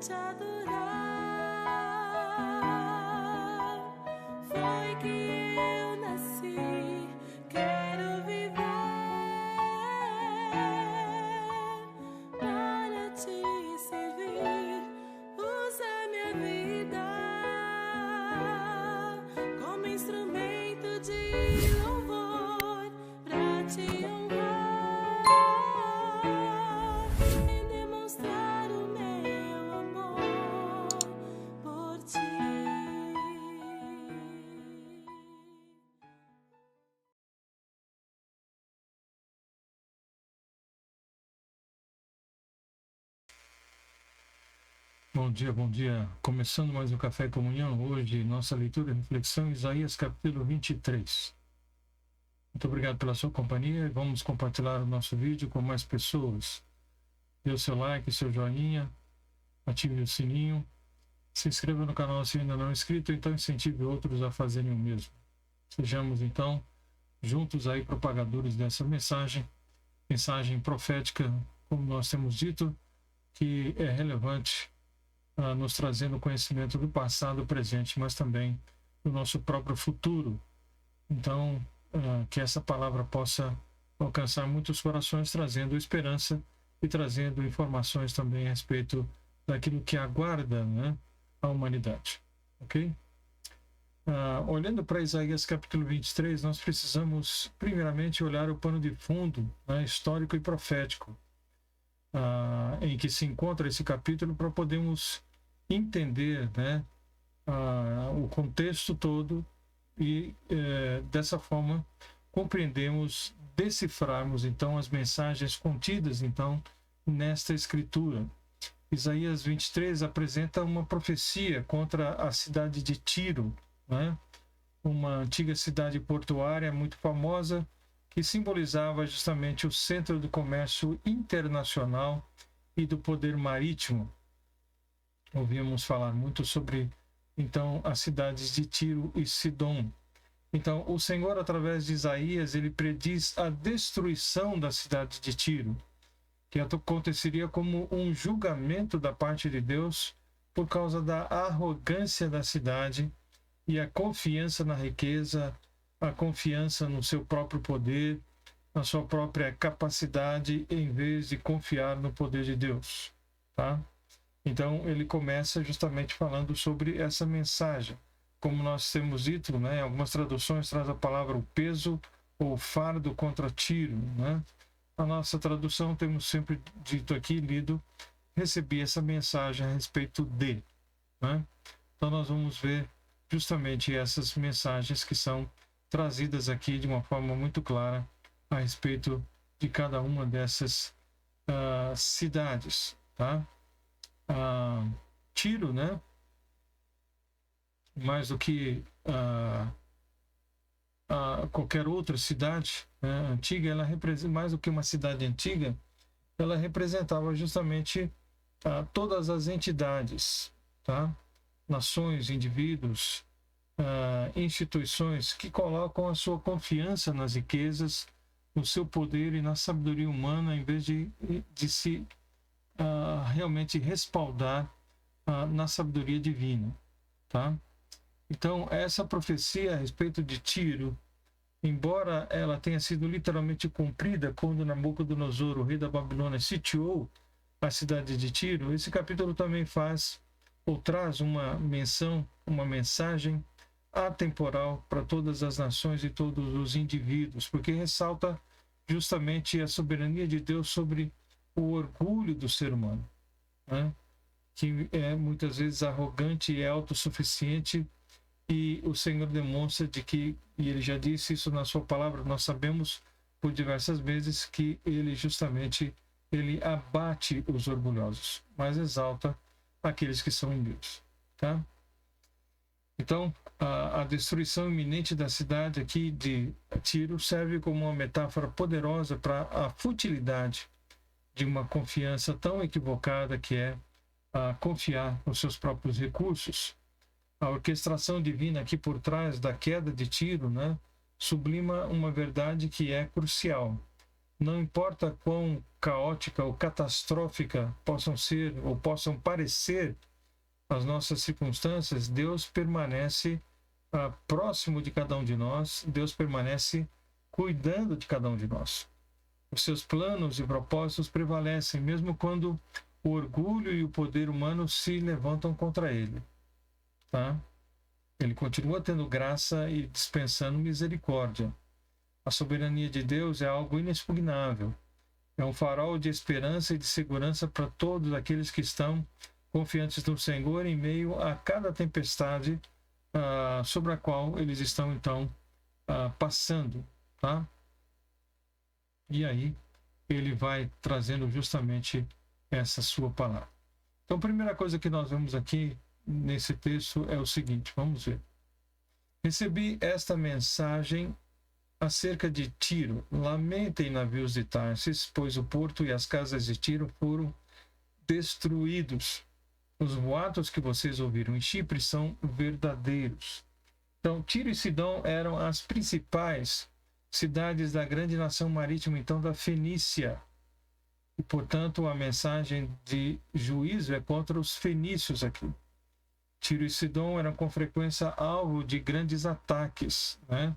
te adorar. Foi que eu nasci, quero viver para te servir. Usa minha vida como instrumento de louvor pra te honrar e demonstrar o meu amor por ti. Bom dia, bom dia. Começando mais um Café e Comunhão. Hoje, nossa leitura e reflexão, Isaías capítulo 23. Muito obrigado pela sua companhia. Vamos compartilhar o nosso vídeo com mais pessoas. Dê o seu like, seu joinha, ative o sininho, se inscreva no canal se ainda não é inscrito, então incentive outros a fazerem o mesmo. Sejamos, então, juntos aí propagadores dessa mensagem profética, como nós temos dito, que é relevante, nos trazendo conhecimento do passado, presente, mas também do nosso próprio futuro. Então, que essa palavra possa alcançar muitos corações, trazendo esperança e trazendo informações também a respeito daquilo que aguarda, né, a humanidade. Ok? Olhando para Isaías capítulo 23, nós precisamos primeiramente olhar o pano de fundo, né, histórico e profético, em que se encontra esse capítulo, para podermos entender, né, o contexto todo e dessa forma compreendemos, decifrarmos então as mensagens contidas então nesta escritura. Isaías 23 apresenta uma profecia contra a cidade de Tiro, né, uma antiga cidade portuária muito famosa, que simbolizava justamente o centro do comércio internacional e do poder marítimo. Ouvimos falar muito sobre, então, as cidades de Tiro e Sidom. Então, o Senhor, através de Isaías, ele prediz a destruição da cidade de Tiro, que aconteceria como um julgamento da parte de Deus por causa da arrogância da cidade e a confiança na riqueza, a confiança no seu próprio poder, na sua própria capacidade, em vez de confiar no poder de Deus, tá? Então, ele começa justamente falando sobre essa mensagem. Como nós temos dito, né, algumas traduções traz a palavra o peso ou fardo contra Tiro, né? A nossa tradução, temos sempre dito aqui, lido, recebi essa mensagem a respeito de, né? Então, nós vamos ver justamente essas mensagens que são trazidas aqui de uma forma muito clara a respeito de cada uma dessas cidades, tá? Tiro, né, mais do que qualquer outra cidade, né, antiga, ela representa, mais do que uma cidade antiga, ela representava justamente todas as entidades, tá? Nações, indivíduos, instituições que colocam a sua confiança nas riquezas, no seu poder e na sabedoria humana, em vez de se realmente respaldar na sabedoria divina, tá? Então, essa profecia a respeito de Tiro, embora ela tenha sido literalmente cumprida quando Nabucodonosor, o rei da Babilônia, sitiou a cidade de Tiro, esse capítulo também faz ou traz uma menção, uma mensagem atemporal para todas as nações e todos os indivíduos, porque ressalta justamente a soberania de Deus sobre o orgulho do ser humano, né? Que é muitas vezes arrogante e autossuficiente, e o Senhor demonstra de que, e ele já disse isso na sua palavra, nós sabemos por diversas vezes que ele justamente ele abate os orgulhosos, mas exalta aqueles que são humildes, tá? Então, a destruição iminente da cidade aqui de Tiro serve como uma metáfora poderosa para a futilidade de uma confiança tão equivocada que é confiar nos seus próprios recursos. A orquestração divina aqui por trás da queda de Tiro, né, sublima uma verdade que é crucial. não importa quão caótica ou catastrófica possam ser ou possam parecer as nossas circunstâncias, Deus permanece próximo de cada um de nós, Deus permanece cuidando de cada um de nós. Os seus planos e propósitos prevalecem, mesmo quando o orgulho e o poder humano se levantam contra ele. Tá? Ele continua tendo graça e dispensando misericórdia. A soberania de Deus é algo inexpugnável. É um farol de esperança e de segurança para todos aqueles que estão confiantes no Senhor em meio a cada tempestade sobre a qual eles estão, então, passando. Tá? E aí, ele vai trazendo justamente essa sua palavra. Então, a primeira coisa que nós vemos aqui nesse texto é o seguinte, vamos ver. Recebi esta mensagem acerca de Tiro. Lamentem, navios de Tarsis, pois o porto e as casas de Tiro foram destruídos. Os boatos que vocês ouviram em Chipre são verdadeiros. Então, Tiro e Sidom eram as principais cidades da grande nação marítima, então, da Fenícia. E, portanto, a mensagem de juízo é contra os fenícios aqui. Tiro e Sidom eram com frequência alvo de grandes ataques, né,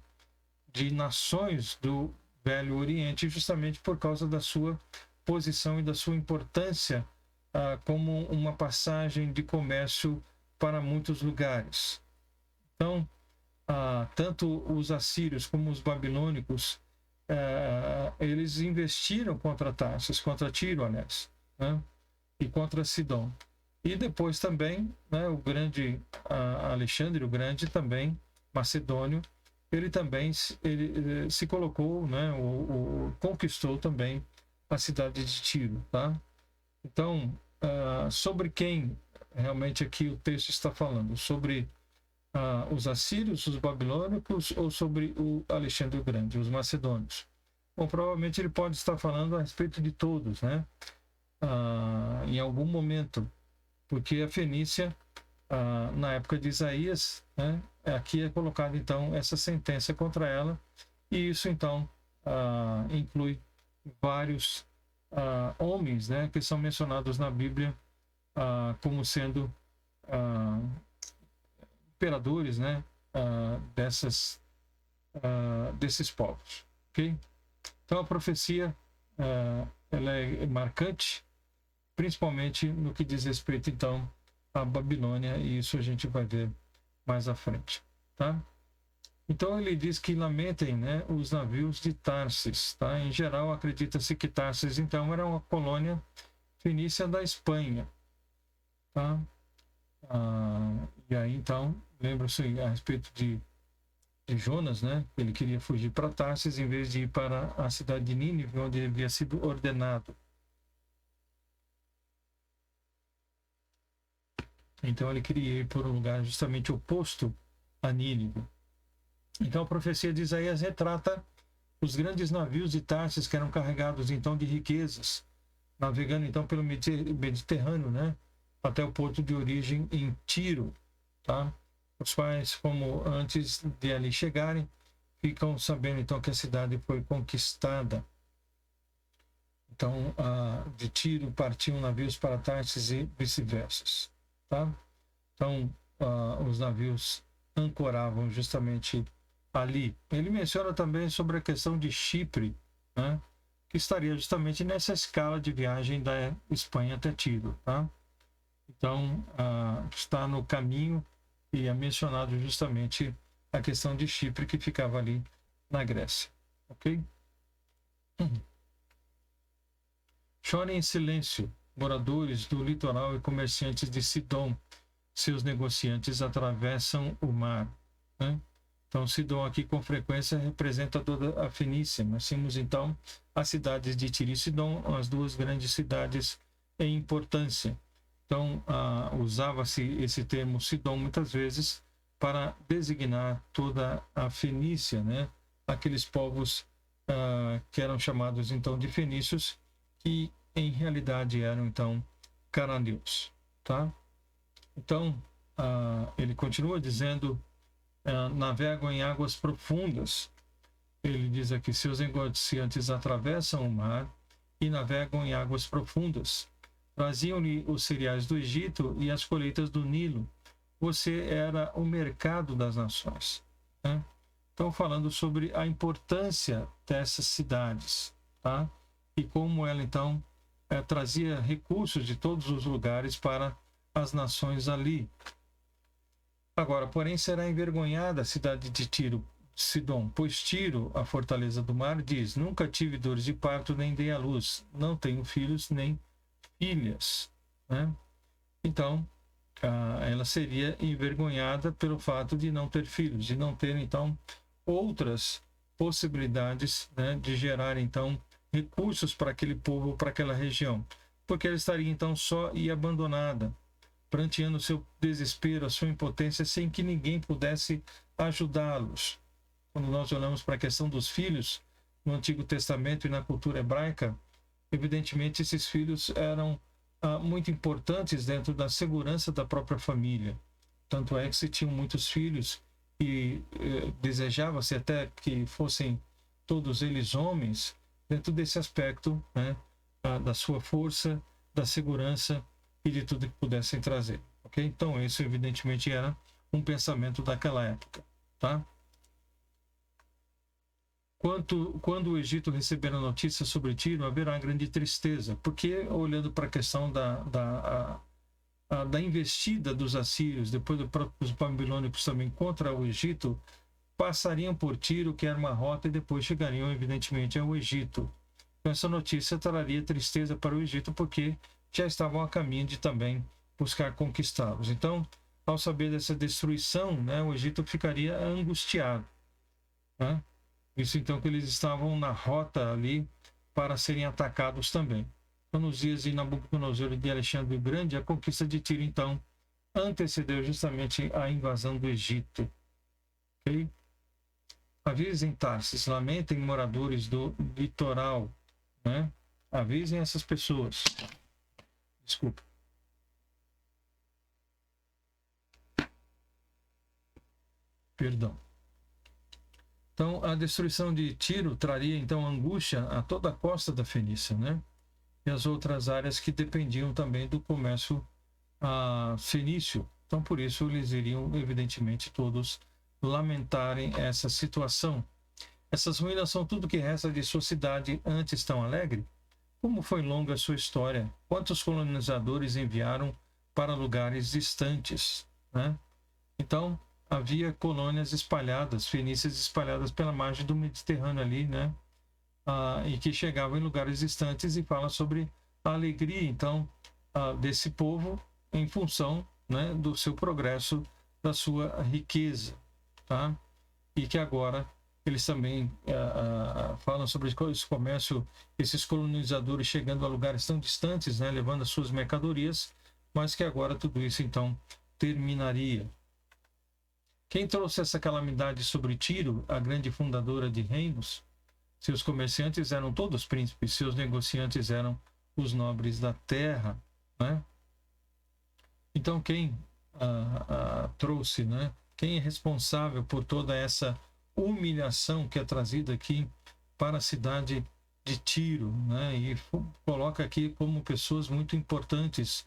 de nações do Velho Oriente, justamente por causa da sua posição e da sua importância como uma passagem de comércio para muitos lugares. Então, tanto os assírios como os babilônicos, eles investiram contra Tarsis, contra Tiro, aliás, né, e contra Sidom. E depois também, né, o grande Alexandre, o grande também, macedônio, ele também ele se colocou, né, conquistou também a cidade de Tiro. Tá? Então, sobre quem realmente aqui o texto está falando? Sobre os assírios, os babilônicos ou sobre o Alexandre o Grande, os macedônios? Bom, provavelmente ele pode estar falando a respeito de todos, né? Em algum momento, porque a Fenícia, na época de Isaías, né, aqui é colocada então essa sentença contra ela, e isso então inclui vários homens, né, que são mencionados na Bíblia como sendo imperadores, né, desses povos. Okay? Então a profecia ela é marcante, principalmente no que diz respeito, então, à Babilônia, e isso a gente vai ver mais à frente, tá? Então, ele diz que lamentem, né, os navios de Tarsis, tá? Em geral, acredita-se que Tarsis, então, era uma colônia fenícia da Espanha, tá? E aí, então, lembra-se a respeito de Jonas, né? Ele queria fugir para Tarsis em vez de ir para a cidade de Nínive, onde ele havia sido ordenado. Então ele queria ir por um lugar justamente oposto a Nínive. Então a profecia de Isaías retrata os grandes navios de Tarsis que eram carregados então de riquezas, navegando então pelo Mediterrâneo, né, até o porto de origem em Tiro, tá? Os quais, como antes de ali chegarem, ficam sabendo então que a cidade foi conquistada. Então, de Tiro partiam navios para Tarsis e vice-versa. Tá? Então, os navios ancoravam justamente ali. Ele menciona também sobre a questão de Chipre, né, que estaria justamente nessa escala de viagem da Espanha até Tiro. Tá? Então, está no caminho e é mencionado justamente a questão de Chipre, que ficava ali na Grécia. Ok? Chorem em silêncio, moradores do litoral e comerciantes de Sidom, seus negociantes atravessam o mar. Né? Então, Sidom aqui com frequência representa toda a Fenícia. Nós temos então as cidades de Tiro e Sidom, as duas grandes cidades em importância. Então, usava-se esse termo Sidom muitas vezes para designar toda a Fenícia, né? Aqueles povos que eram chamados então de fenícios, que em realidade eram então cananeus, tá? Então ele continua dizendo: navegam em águas profundas, Ele diz aqui: seus negociantes atravessam o mar e navegam em águas profundas. Traziam-lhe os cereais do Egito e as colheitas do Nilo. Você era o mercado das nações. Né? Então, falando sobre a importância dessas cidades, tá? E como ela, então, trazia recursos de todos os lugares para as nações ali. Agora, porém, será envergonhada a cidade de Tiro, Sidom, pois Tiro, a fortaleza do mar, diz: nunca tive dores de parto, nem dei à luz, não tenho filhos, nem filhas. Né? Então, ela seria envergonhada pelo fato de não ter filhos, de não ter, então, outras possibilidades, né, de gerar, então, recursos para aquele povo, para aquela região, porque ela estaria, então, só e abandonada, pranteando o seu desespero, a sua impotência, sem que ninguém pudesse ajudá-los. Quando nós olhamos para a questão dos filhos, no Antigo Testamento e na cultura hebraica, evidentemente esses filhos eram muito importantes dentro da segurança da própria família. Tanto é que se tinham muitos filhos e desejava-se até que fossem todos eles homens, dentro desse aspecto, né, da sua força, da segurança e de tudo que pudessem trazer. Okay? Então, isso evidentemente era um pensamento daquela época. Tá? Quando o Egito receber a notícia sobre Tiro, haverá grande tristeza, porque, olhando para a questão da investida dos assírios, depois dos babilônicos também contra o Egito, passariam por Tiro, que era uma rota, e depois chegariam, evidentemente, ao Egito. Então, essa notícia traria tristeza para o Egito, porque já estavam a caminho de também buscar conquistá-los. Então, ao saber dessa destruição, né, o Egito ficaria angustiado. Né? Isso, então, que eles estavam na rota ali para serem atacados também. Então, nos dias de Nabucodonosor e de Alexandre o Grande, a conquista de Tiro, então, antecedeu justamente a invasão do Egito. Ok? Avisem Tarsis, lamentem moradores do litoral, né? Avisem essas pessoas. Desculpa. Perdão. Então, a destruição de Tiro traria, então, angústia a toda a costa da Fenícia, né? E as outras áreas que dependiam também do comércio fenício. Então, por isso, eles iriam, evidentemente, todos lamentarem essa situação. Essas ruínas são tudo que resta de sua cidade antes tão alegre? Como foi longa a sua história? Quantos colonizadores enviaram para lugares distantes, né? Então, havia colônias espalhadas, fenícias espalhadas pela margem do Mediterrâneo ali, né? E que chegavam em lugares distantes, e fala sobre a alegria, então, desse povo em função, né, do seu progresso, da sua riqueza, tá? E que agora eles também falam sobre esse comércio, esses colonizadores chegando a lugares tão distantes, né, levando as suas mercadorias, mas que agora tudo isso, então, terminaria. Quem trouxe essa calamidade sobre Tiro, a grande fundadora de reinos? Seus comerciantes eram todos príncipes, seus negociantes eram os nobres da terra, né? Então, quem trouxe, né? Quem é responsável por toda essa humilhação que é trazida aqui para a cidade de Tiro, né? E coloca aqui como pessoas muito importantes,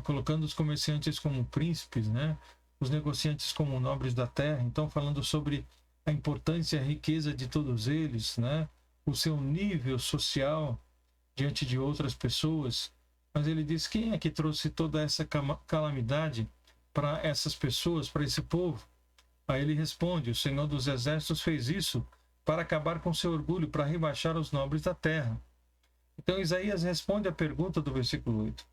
colocando os comerciantes como príncipes, né? Os negociantes como nobres da terra. Então, falando sobre a importância e a riqueza de todos eles, né? O seu nível social diante de outras pessoas. Mas ele diz: quem é que trouxe toda essa calamidade para essas pessoas, para esse povo? Aí ele responde: o Senhor dos Exércitos fez isso para acabar com seu orgulho, para rebaixar os nobres da terra. Então Isaías responde à pergunta do versículo 8.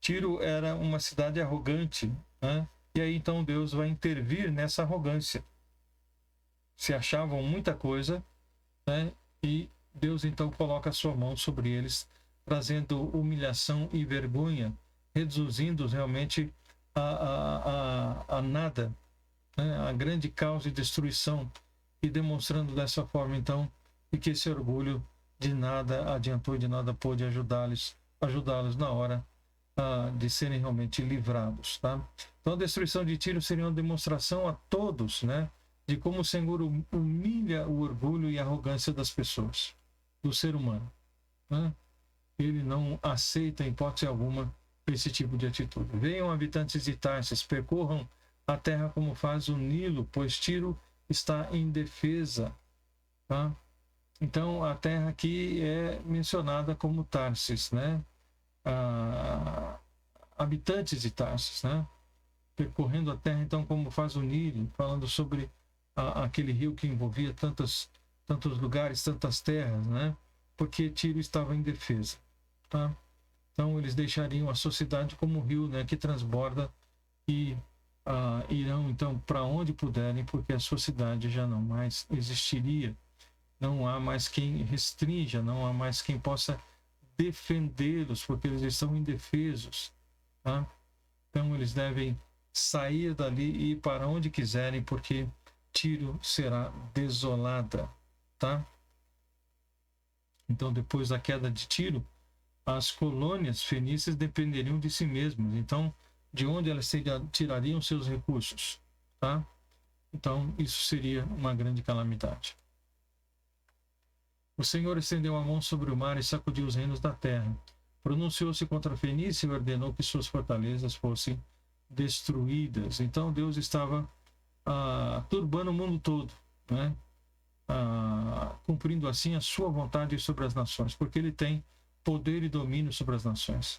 Tiro era uma cidade arrogante, né? E aí então Deus vai intervir nessa arrogância. Se achavam muita coisa, né? E Deus então coloca a sua mão sobre eles, trazendo humilhação e vergonha, reduzindo realmente a nada, né? A grande causa de destruição, e demonstrando dessa forma então que esse orgulho de nada adiantou, de nada pôde ajudá-los na hora de serem realmente livrados, tá? Então a destruição de Tiro seria uma demonstração a todos, né, de como o Senhor humilha o orgulho e a arrogância das pessoas, do ser humano, né? Ele não aceita, em hipótese alguma, esse tipo de atitude. Venham, habitantes de Tarsis, percorram a terra como faz o Nilo, pois Tiro está indefesa. Tá? Então, a terra aqui é mencionada como Tarsis, né? Habitantes de Tarsis, né? Percorrendo a terra, então, como faz o Nilo, falando sobre aquele rio que envolvia tantos lugares, tantas terras, né? Porque Tiro estava indefesa. Tá? Então, eles deixariam a sua cidade como um rio, né, que transborda e irão, então, para onde puderem, porque a sua cidade já não mais existiria. Não há mais quem restrinja, não há mais quem possa defendê-los, porque eles estão indefesos. Tá? Então, eles devem sair dali e ir para onde quiserem, porque Tiro será desolada. Tá? Então, depois da queda de Tiro, as colônias fenícias dependeriam de si mesmas. Então, de onde elas tirariam seus recursos? Tá? Então, isso seria uma grande calamidade. O Senhor estendeu a mão sobre o mar e sacudiu os reinos da terra. Pronunciou-se contra a Fenícia e ordenou que suas fortalezas fossem destruídas. Então, Deus estava turbando o mundo todo, né? Cumprindo assim a sua vontade sobre as nações, porque ele tem poder e domínio sobre as nações.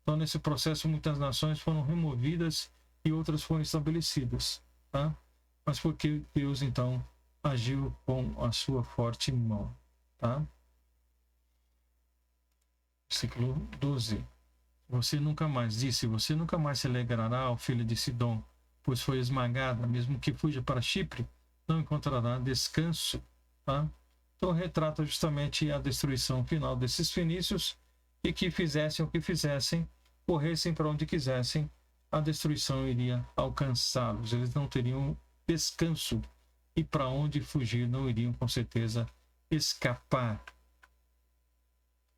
Então, nesse processo, muitas nações foram removidas e outras foram estabelecidas. Tá? Mas porque Deus, então, agiu com a sua forte mão. Tá? Versículo 12. Você nunca mais se alegrará, ó filho de Sidom, pois foi esmagada, mesmo que fuja para Chipre, não encontrará descanso. Tá? Então, retrata justamente a destruição final desses fenícios, e que fizessem o que fizessem, corressem para onde quisessem, a destruição iria alcançá-los. Eles não teriam descanso, e para onde fugir não iriam, com certeza, escapar.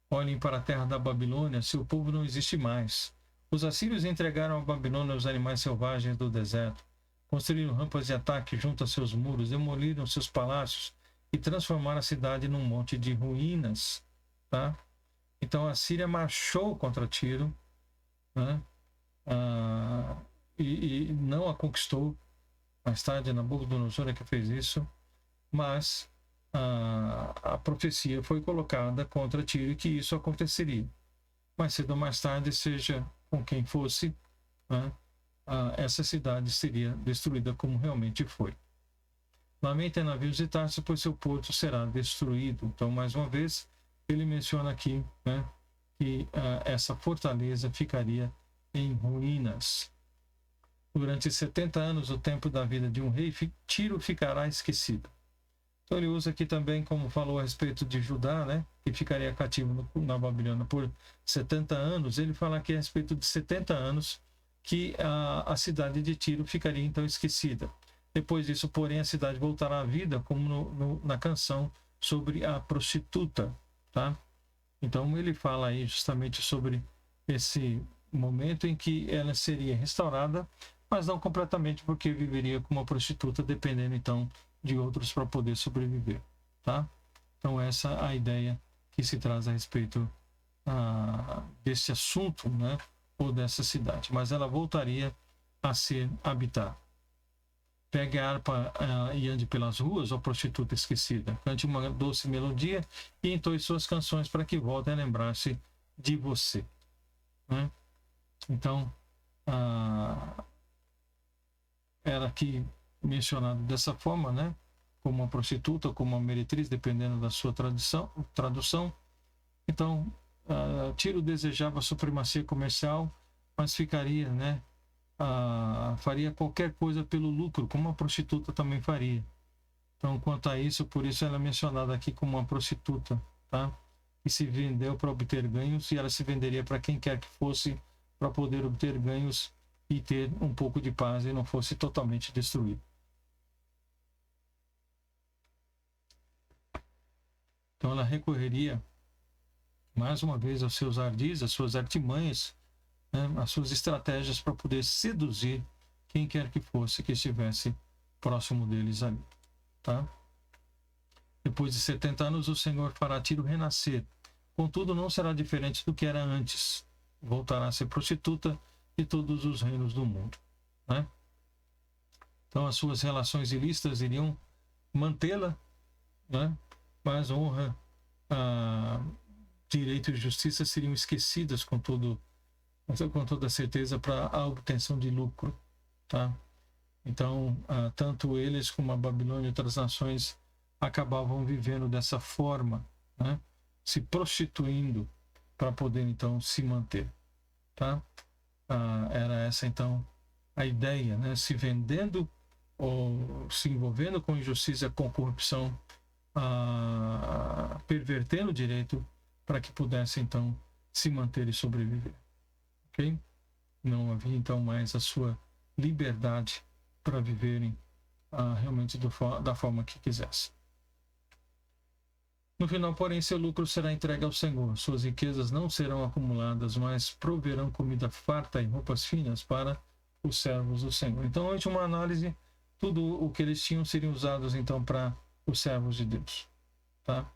Olhem para a terra da Babilônia, seu povo não existe mais. Os assírios entregaram à Babilônia os animais selvagens do deserto, construíram rampas de ataque junto a seus muros, demoliram seus palácios e transformaram a cidade num monte de ruínas. Tá? Então a Síria marchou contra Tiro, né? E não a conquistou. Mais tarde, Nabucodonosor é que fez isso, mas a profecia foi colocada contra Tiro e que isso aconteceria. Mais cedo ou mais tarde, seja com quem fosse, né? Essa cidade seria destruída como realmente foi. Lamentem navios de Tarso, pois seu porto será destruído. Então, mais uma vez, ele menciona aqui, né, que essa fortaleza ficaria em ruínas. Durante 70 anos, o tempo da vida de um rei, Tiro ficará esquecido. Então, ele usa aqui também, como falou a respeito de Judá, né, que ficaria cativo na Babilônia por 70 anos, ele fala aqui a respeito de 70 anos que a cidade de Tiro ficaria então esquecida. Depois disso, porém, a cidade voltará à vida, como na canção sobre a prostituta. Tá? Então, ele fala aí justamente sobre esse momento em que ela seria restaurada, mas não completamente, porque viveria como uma prostituta, dependendo então de outros para poder sobreviver. Tá? Então, essa é a ideia que se traz a respeito desse assunto, né, ou dessa cidade. Mas ela voltaria a ser habitada. Pegue a harpa e ande pelas ruas, ó prostituta esquecida. Cante uma doce melodia e entoe suas canções para que voltem a lembrar-se de você. Né? Então, era aqui mencionado dessa forma, né? Como uma prostituta, como uma meretriz, dependendo da sua tradução. Então, Tiro desejava supremacia comercial, mas ficaria, né? Faria qualquer coisa pelo lucro, como uma prostituta também faria. Então, quanto a isso, por isso ela é mencionada aqui como uma prostituta, tá? Que se vendeu para obter ganhos, e ela se venderia para quem quer que fosse, para poder obter ganhos e ter um pouco de paz e não fosse totalmente destruído. Então ela recorreria mais uma vez aos seus ardis, às suas artimanhas, né, às suas estratégias para poder seduzir quem quer que fosse que estivesse próximo deles ali, tá? Depois de 70 anos, o Senhor fará Tiro renascer. Contudo, não será diferente do que era antes. Voltará a ser prostituta de todos os reinos do mundo, né? Então, as suas relações ilícitas iriam mantê-la, né? Mas honra, direito e justiça seriam esquecidas com toda certeza para a obtenção de lucro, tá? Então, tanto eles como a Babilônia e outras nações acabavam vivendo dessa forma, né? Se prostituindo para poder então se manter, tá? Era essa então a ideia, né? Se vendendo ou se envolvendo com injustiça, com corrupção, pervertendo o direito para que pudesse então se manter e sobreviver, ok? Não havia então mais a sua liberdade para viverem realmente da forma que quisesse. No final, porém, seu lucro será entregue ao Senhor. Suas riquezas não serão acumuladas, mas proverão comida farta e roupas finas para os servos do Senhor. Então, antes de uma análise, tudo o que eles tinham seriam usados então para os servos de Deus, tá?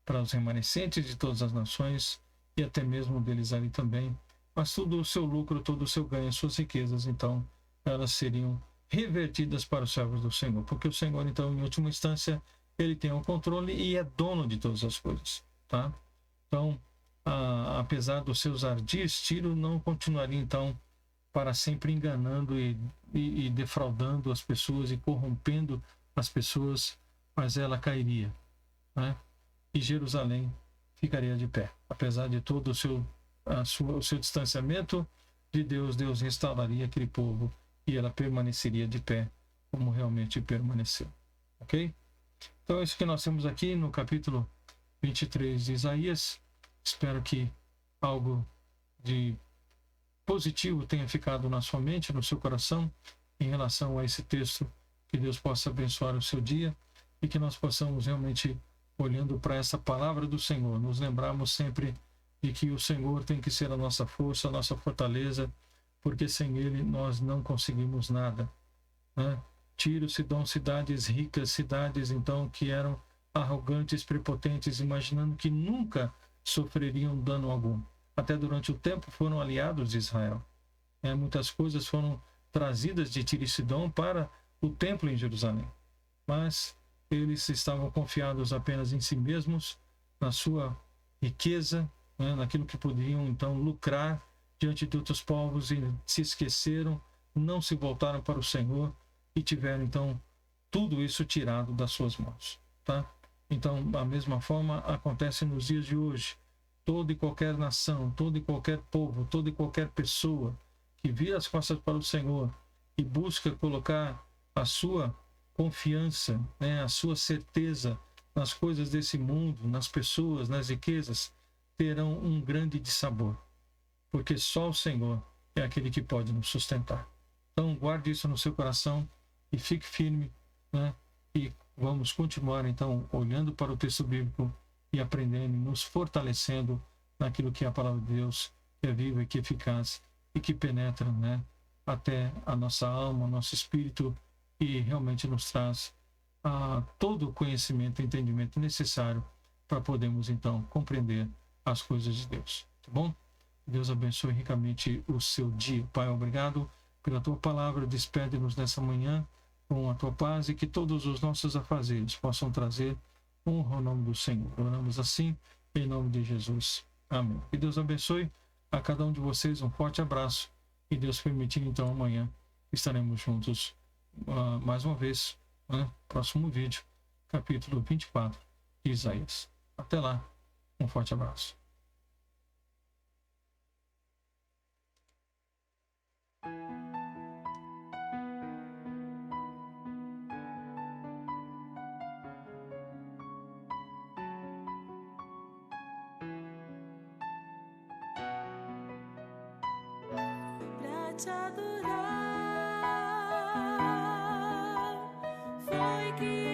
Para os remanescentes de todas as nações e até mesmo deles ali também. Mas todo o seu lucro, todo o seu ganho, suas riquezas, então, elas seriam revertidas para os servos do Senhor. Porque o Senhor, então, em última instância, ele tem o controle e é dono de todas as coisas, tá? Então, apesar dos seus ardis, Tiro não continuaria, então, para sempre enganando e defraudando as pessoas e corrompendo as pessoas, mas ela cairia, né? E Jerusalém ficaria de pé. Apesar de todo o seu distanciamento de Deus, Deus restauraria aquele povo e ela permaneceria de pé, como realmente permaneceu, ok? Então é isso que nós temos aqui no capítulo 23 de Isaías. Espero que algo de positivo tenha ficado na sua mente, no seu coração, em relação a esse texto. Que Deus possa abençoar o seu dia e que nós possamos realmente, olhando para essa palavra do Senhor, nos lembrarmos sempre de que o Senhor tem que ser a nossa força, a nossa fortaleza, porque sem Ele nós não conseguimos nada, né? Tiro, Sidom, cidades ricas, cidades então que eram arrogantes, prepotentes, imaginando que nunca sofreriam dano algum. Até durante o tempo foram aliados de Israel. Muitas coisas foram trazidas de Tiro e Sidom para o templo em Jerusalém. Mas eles estavam confiados apenas em si mesmos, na sua riqueza, né, naquilo que poderiam então lucrar diante de outros povos, e se esqueceram, não se voltaram para o Senhor e tiveram então tudo isso tirado das suas mãos, tá? Então, da mesma forma acontece nos dias de hoje. Toda e qualquer nação, todo e qualquer povo, toda e qualquer pessoa que vira as costas para o Senhor e busca colocar a sua confiança, né, a sua certeza nas coisas desse mundo, nas pessoas, nas riquezas, terão um grande dissabor, porque só o Senhor é aquele que pode nos sustentar. Então, guarde isso no seu coração e fique firme, né? E vamos continuar, então, olhando para o texto bíblico e aprendendo, nos fortalecendo naquilo que é a palavra de Deus, que é viva e que é eficaz e que penetra, né, até a nossa alma, nosso espírito, e realmente nos traz todo o conhecimento e entendimento necessário para podermos, então, compreender as coisas de Deus. Tá bom? Deus abençoe ricamente o seu dia. Pai, obrigado pela tua palavra. Despede-nos nessa manhã com a tua paz e que todos os nossos afazeres possam trazer honra ao nome do Senhor. Oramos assim, em nome de Jesus. Amém. Que Deus abençoe a cada um de vocês. Um forte abraço. E Deus permitindo, então, amanhã estaremos juntos mais uma vez, né? Próximo vídeo, capítulo 24 de Isaías. Até lá. Um forte abraço. Pra te adorar, foi que